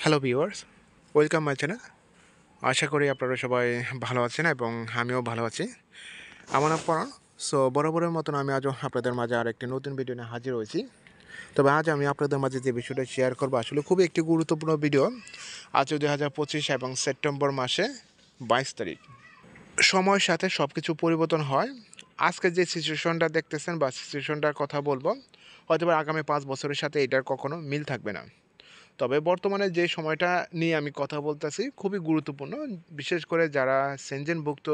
Hello viewers, welcome my channel. আশা করি আপনারা সবাই ভালো আছেন এবং আমিও ভালো আছি। আমার নাম পরাণ। সো বরাবরের মতন আমি আজও আপনাদের মাঝে আরেকটি নতুন ভিডিও নিয়ে হাজির হয়েছি। তবে আজ আমি আপনাদের মাঝে যে বিষয়টা শেয়ার করবো আসলে খুবই একটি গুরুত্বপূর্ণ ভিডিও। আজ 2025 এবং সেপ্টেম্বর মাসে 22 তারিখ। সময়ের সাথে সব কিছু পরিবর্তন হয়। আজকে যে সিচুয়েশনটা দেখতেছেন বা সিচুয়েশনটার কথা বলবো, হয়তোবা আগামী 5 বছরের সাথে এটার কখনো মিল থাকবে না। তবে বর্তমানে যে সময়টা নিয়ে আমি কথা বলতেছি খুবই গুরুত্বপূর্ণ। বিশেষ করে যারা সেনজেনভুক্ত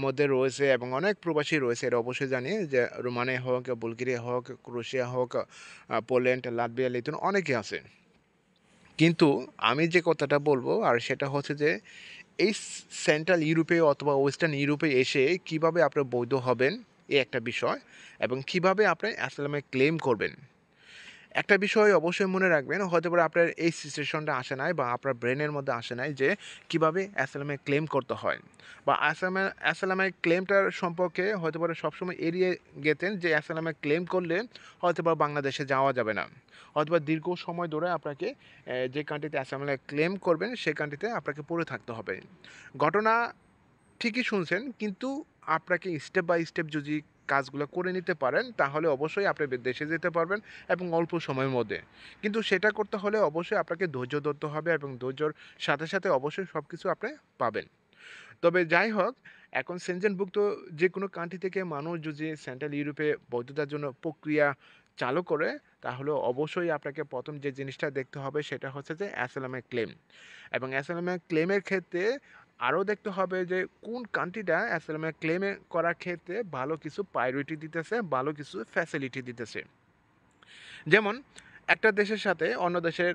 মধ্যে রয়েছে এবং অনেক প্রবাসী রয়েছে, এরা অবশ্যই জানে যে রোমানিয়া হোক, বুলগেরিয়া হোক, ক্রোয়েশিয়া হোক, পোল্যান্ড, লাতভিয়া, লিথুয়ানিয়া অনেকে আছে। কিন্তু আমি যে কথাটা বলবো আর সেটা হচ্ছে যে এই সেন্ট্রাল ইউরোপে অথবা ওয়েস্টার্ন ইউরোপে এসে কিভাবে আপনি বৈধ হবেন, এই একটা বিষয়, এবং কিভাবে আপনি অ্যাসাইলামে ক্লেম করবেন। একটা বিষয় অবশ্যই মনে রাখবেন, হতে পারে আপনার এই সিচুয়েশনটা আসে নাই বা আপনার ব্রেনের মধ্যে আসে নাই যে কিভাবে অ্যাসাইলামে ক্লেম করতে হয়, বা অ্যাসাইলামে ক্লেমটার সম্পর্কে হতে পারে সবসময় এড়িয়ে গেতেন যে অ্যাসাইলামে ক্লেম করলে হয়তো বা বাংলাদেশে যাওয়া যাবে না, অথবা দীর্ঘ সময় ধরে আপনাকে যে কান্ট্রিতে অ্যাসাইলামে ক্লেম করবেন সেই কান্ট্রিতে আপনাকে পড়ে থাকতে হবে। ঘটনা ঠিকই শুনছেন, কিন্তু আপনাকে স্টেপ বাই স্টেপ যদি কাজগুলো করে নিতে পারেন তাহলে অবশ্যই আপনি দেশে যেতে পারবেন এবং অল্প সময়ের মধ্যে। কিন্তু সেটা করতে হলে অবশ্যই আপনাকে ধৈর্য ধরতে হবে এবং ধৈর্যর সাথে সাথে অবশ্যই সব কিছু আপনি পাবেন। তবে যাই হোক, এখন সেনজেনভুক্ত যে কোনো কান্ট্রি থেকে মানুষ যদি সেন্ট্রাল ইউরোপে বৈধতার জন্য প্রক্রিয়া চালু করে, তাহলে অবশ্যই আপনাকে প্রথম যে জিনিসটা দেখতে হবে সেটা হচ্ছে যে অ্যাসাইলামের ক্লেম। এবং অ্যাসাইলামের ক্লেমের ক্ষেত্রে আরও দেখতে হবে যে কোন কান্ট্রিটা অ্যাসাইলামের ক্লেমে করার ক্ষেত্রে ভালো কিছু প্রায়োরিটি দিতেছে, ভালো কিছু ফ্যাসিলিটি দিতেছে। যেমন একটা দেশের সাথে অন্য দেশের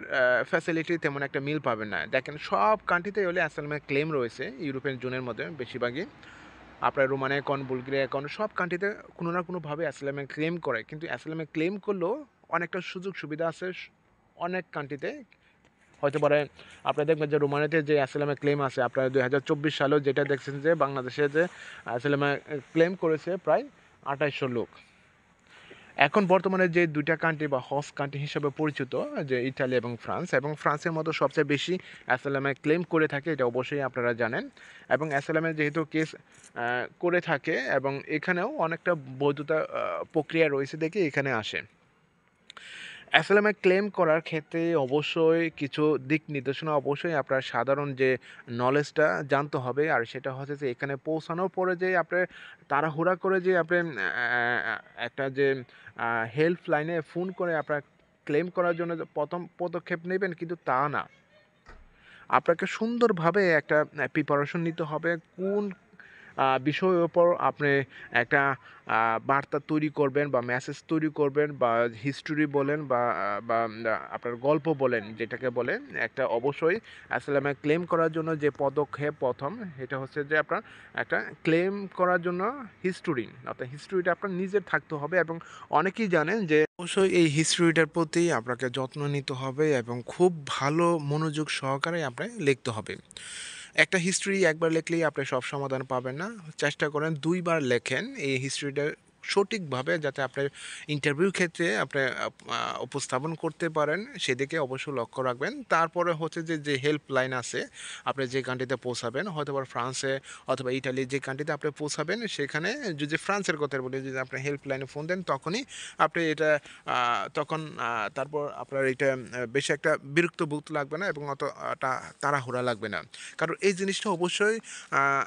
ফ্যাসিলিটি তেমন একটা মিল পাবেন না। দেখেন সব কান্ট্রিতেই হলে অ্যাসাইলামের ক্লেম রয়েছে ইউরোপিয়ান জোনের মধ্যে বেশিরভাগই। আপনার রোমানিয়া কন, বুলগেরিয়া কন, সব কান্ট্রিতে কোনো না কোনোভাবে অ্যাসাইলামের ক্লেম করে। কিন্তু অ্যাসাইলামের ক্লেম করলেও অনেকটা সুযোগ সুবিধা আছে অনেক কান্ট্রিতে। হতে পারে আপনি দেখবেন যে রোমানিয়াতে যে অ্যাসাইলামের ক্লেম আছে, আপনার 2024 সালেও যেটা দেখছেন যে বাংলাদেশে যে অ্যাসাইলামের ক্লেম করেছে প্রায় 2800 লোক। এখন বর্তমানে যে ২ টা কান্ট্রি বা হোস্ট কান্ট্রি হিসেবে পরিচিত, যে ইতালি এবং ফ্রান্স, এবং ফ্রান্সের মতো সবচেয়ে বেশি অ্যাসাইলামের ক্লেম করে থাকে, এটা অবশ্যই আপনারা জানেন। এবং অ্যাসাইলামের যেহেতু কেস করে থাকে এবং এখানেও অনেকটা বৈধতা প্রক্রিয়া রয়েছে দেখে এখানে আসে। অ্যাসাইলামে ক্লেম করার ক্ষেত্রে অবশ্যই কিছু দিক নির্দেশনা অবশ্যই আপনার সাধারণ যে নলেজটা জানতে হবে, আর সেটা হচ্ছে যে এখানে পৌঁছানোর পরে যে আপনি তাড়াহুড়া করে যে আপনি একটা যে হেল্প লাইনে ফোন করে আপনার ক্লেম করার জন্য যে প্রথম পদক্ষেপ নেবেন, কিন্তু তা না। আপনাকে সুন্দরভাবে একটা প্রিপারেশন নিতে হবে কোন বিষয়ের উপর আপনি একটা বার্তা তৈরি করবেন বা মেসেজ তৈরি করবেন, বা হিস্টোরি বলেন বা আপনার গল্প বলেন যেটাকে বলে, একটা অবশ্যই অ্যাসাইলামে ক্লেম করার জন্য যে পদক্ষেপ প্রথম, এটা হচ্ছে যে আপনার একটা ক্লেম করার জন্য হিস্টোরি, অর্থাৎ হিস্টোরিটা আপনার নিজের থাকতে হবে। এবং অনেকেই জানেন যে অবশ্যই এই হিস্টোরিটার প্রতি আপনাকে যত্ন নিতে হবে এবং খুব ভালো মনোযোগ সহকারে আপনাকে লিখতে হবে। একটা হিস্ট্রি একবার লিখলেই আপনি সব সমাধান পাবেন না। চেষ্টা করেন ২ বার লেখেন এই হিস্ট্রিটা সঠিকভাবে, যাতে আপনার ইন্টারভিউর ক্ষেত্রে আপনি উপস্থাপন করতে পারেন, সেদিকে অবশ্যই লক্ষ্য রাখবেন। তারপরে হচ্ছে যে হেল্পলাইন আছে, আপনি যে কান্ট্রিতে পৌঁছাবেন, হয়তোবা ফ্রান্সে অথবা ইটালি যে কান্ট্রিতে আপনি পৌঁছাবেন, সেখানে যদি ফ্রান্সের কথা বলি, যদি আপনি হেল্পলাইনে ফোন দেন তখনই আপনি এটা তখন তারপর আপনার এটা বেশি একটা বিরক্ত বোধ লাগবে না এবং অত তাড়াহুড়া লাগবে না। কারণ এই জিনিসটা অবশ্যই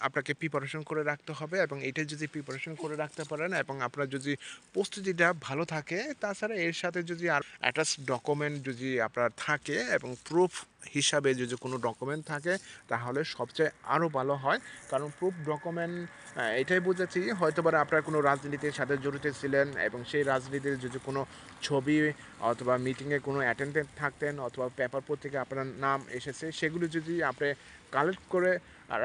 আপনাকে প্রিপারেশন করে রাখতে হবে, এবং এটা যদি প্রিপারেশন করে রাখতে পারেন এবং আপনার যদি প্রস্তুতিটা ভালো থাকে, তাছাড়া এর সাথে যদি আর অ্যাটাচ ডকুমেন্ট যদি আপনার থাকে এবং প্রুফ হিসাবে যদি কোনো ডকুমেন্ট থাকে, তাহলে সবচেয়ে আরও ভালো হয়। কারণ প্রুফ ডকুমেন্ট এটাই বুঝেছি, হয়তো বা আপনার কোনো রাজনীতির সাথে জড়িত ছিলেন এবং সেই রাজনীতির যদি কোনো ছবি অথবা মিটিংয়ে কোনো অ্যাটেন্ডেন্ট থাকতেন অথবা পেপার পত্রিকায় আপনার নাম এসেছে, সেগুলো যদি আপনি কালেক্ট করে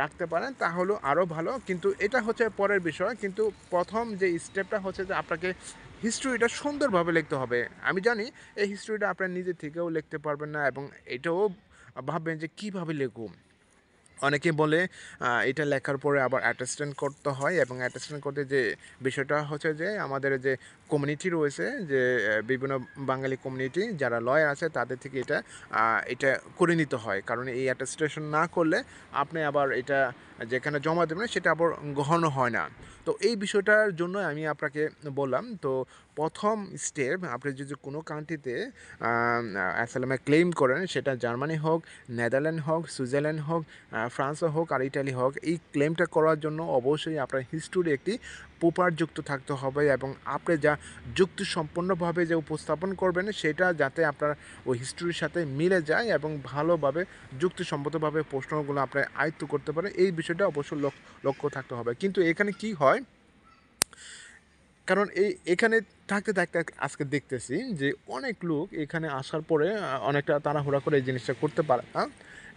রাখতে পারেন তাহলেও আরও ভালো। কিন্তু এটা হচ্ছে পরের বিষয়, কিন্তু প্রথম যে স্টেপটা হচ্ছে যে আপনাকে হিস্ট্রিটা সুন্দরভাবে লিখতে হবে। আমি জানি এই হিস্ট্রিটা আপনার নিজে থেকেও লিখতে পারবেন না, এবং এটাও ভাববেন যে কীভাবে লিখুন। অনেকে বলে এটা লেখার পরে আবার অ্যাটেস্টেন্ট করতে হয়, এবং অ্যাটেস্টেন্ট করতে যে বিষয়টা হচ্ছে যে আমাদের যে কমিউনিটি রয়েছে, যে বিভিন্ন বাঙালি কমিউনিটি যারা লয়ার আছে তাদের থেকে এটা করে নিতে হয়, কারণ এই অ্যাটেস্টেশন না করলে আপনি আবার এটা যেখানে জমা দেবেন সেটা আবার গ্রহণ হয় না। তো এই বিষয়টার জন্য আমি আপনাকে বললাম। তো প্রথম স্টেপ, আপনি যদি কোনো কান্ট্রিতে অ্যাসাইলামে ক্লেম করেন, সেটা জার্মানি হোক, নেদারল্যান্ড হোক, সুইজারল্যান্ড হোক, ফ্রান্সও হোক আর ইটালি হোক, এই ক্লেমটা করার জন্য অবশ্যই আপনার হিস্টোরি একটি প্রপার যুক্ত থাকতে হবে, এবং আপনি যা যুক্তিসম্পন্নভাবে যে উপস্থাপন করবেন সেটা যাতে আপনার ওই হিস্টোরির সাথে মিলে যায় এবং ভালোভাবে যুক্তিসম্মতভাবে প্রশ্নগুলো আপনি আয়ত্ত করতে পারেন, এই বিষয়টা অবশ্যই লক্ষ্য থাকতে হবে। কিন্তু এখানে কি হয়, কারণ এখানে থাকতে থাকতে আজকে দেখতেছি যে অনেক লোক এখানে আসার পরে অনেকটা তাড়াহুড়া করে এই জিনিসটা করতে পারে না।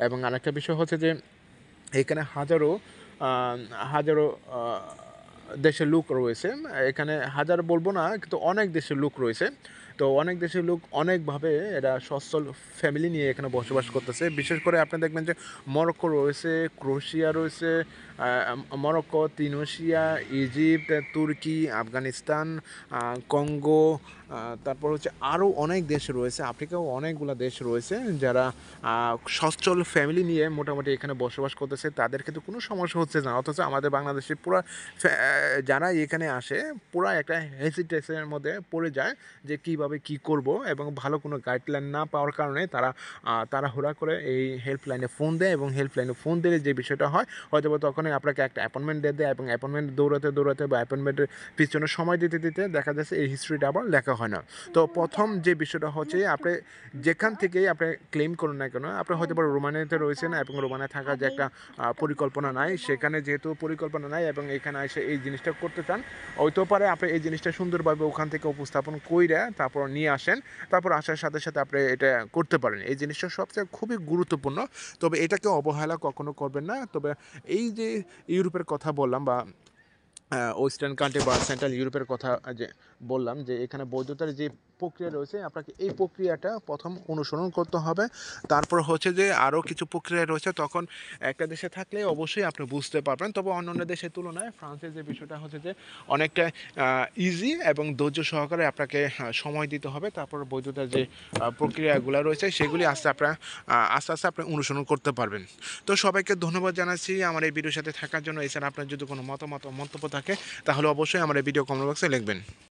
এবং আরেকটা বিষয় হচ্ছে যে এখানে হাজারো হাজারো দেশের লোক রয়েছে। এখানে হাজার বলবো না, কিন্তু অনেক দেশের লোক রয়েছে। তো অনেক দেশের লোক অনেকভাবে এরা সচ্ছল ফ্যামিলি নিয়ে এখানে বসবাস করতেছে। বিশেষ করে আপনি দেখবেন যে মরক্কো রয়েছে, ক্রোয়েশিয়া রয়েছে, মরক্কো, তিউনিসিয়া, ইজিপ্ট, তুর্কি, আফগানিস্তান, কঙ্গো, তারপর হচ্ছে আরও অনেক দেশ রয়েছে, আফ্রিকাও অনেকগুলো দেশ রয়েছে যারা সচ্ছল ফ্যামিলি নিয়ে মোটামুটি এখানে বসবাস করতেছে। তাদের কিন্তু কোনো সমস্যা হচ্ছে না, অথচ আমাদের বাংলাদেশে পুরো যারা এখানে আসে পুরো একটা হেজিটেশনের মধ্যে পড়ে যায় যে কীভাবে কী করব, এবং ভালো কোনো গাইডলাইন না পাওয়ার কারণে তারা তাড়াহুড়া করে এই হেল্পলাইনে ফোন দেয়, এবং হেল্পলাইনে ফোন দিলে যে বিষয়টা হয় হয়তো তখনই আপনাকে একটা অ্যাপয়েন্টমেন্ট দিয়ে দেয়, এবং অ্যাপয়েন্টমেন্ট দৌড়াতে দৌড়াতে বা অ্যাপয়েন্টমেন্টের পিছনে সময় দিতে দিতে দেখা যাচ্ছে এই হিস্ট্রিটা আবার লেখা হয় না। তো প্রথম যে বিষয়টা হচ্ছে, আপনি যেখান থেকেই আপনি ক্লেম করুন না কেন, আপনি হয়তো রোমানিয়াতে রয়েছেন এবং রোমানিয়া থাকার যে একটা পরিকল্পনা নাই, সেখানে যেহেতু পরিকল্পনা নাই এবং এখানে এসে এই জিনিসটা করতে চান, হয়তো পারে আপনি এই জিনিসটা সুন্দরভাবে ওখান থেকে উপস্থাপন কইরা তারপর নিয়ে আসেন, তারপর আসার সাথে সাথে আপনি এটা করতে পারেন। এই জিনিসটা সবচেয়ে খুবই গুরুত্বপূর্ণ, তবে এটাকে অবহেলা কখনো করবেন না। তবে এই যে ইউরোপের কথা বললাম, বা ওয়েস্টার্ন কান্ট্রি বা সেন্ট্রাল ইউরোপের কথা যে বললাম, যে এখানে বৈধতার যে প্রক্রিয়া রয়েছে, আপনাকে এই প্রক্রিয়াটা প্রথম অনুসরণ করতে হবে। তারপর হচ্ছে যে আরও কিছু প্রক্রিয়া রয়েছে, তখন একটা দেশে থাকলে অবশ্যই আপনি বুঝতে পারবেন। তবে অন্যান্য দেশের তুলনায় ফ্রান্সের যে বিষয়টা হচ্ছে যে অনেকটা ইজি এবং ধৈর্য সহকারে আপনাকে সময় দিতে হবে। তারপর বৈধতার যে প্রক্রিয়াগুলো রয়েছে সেগুলি আস্তে আস্তে আপনি অনুসরণ করতে পারবেন। তো সবাইকে ধন্যবাদ জানাচ্ছি আমার এই ভিডিওর সাথে থাকার জন্য। এছাড়া আপনার যদি কোনো মতামত মন্তব্য থাকে তাহলে অবশ্যই আমার এই ভিডিও কমেন্ট বক্সে লিখবেন।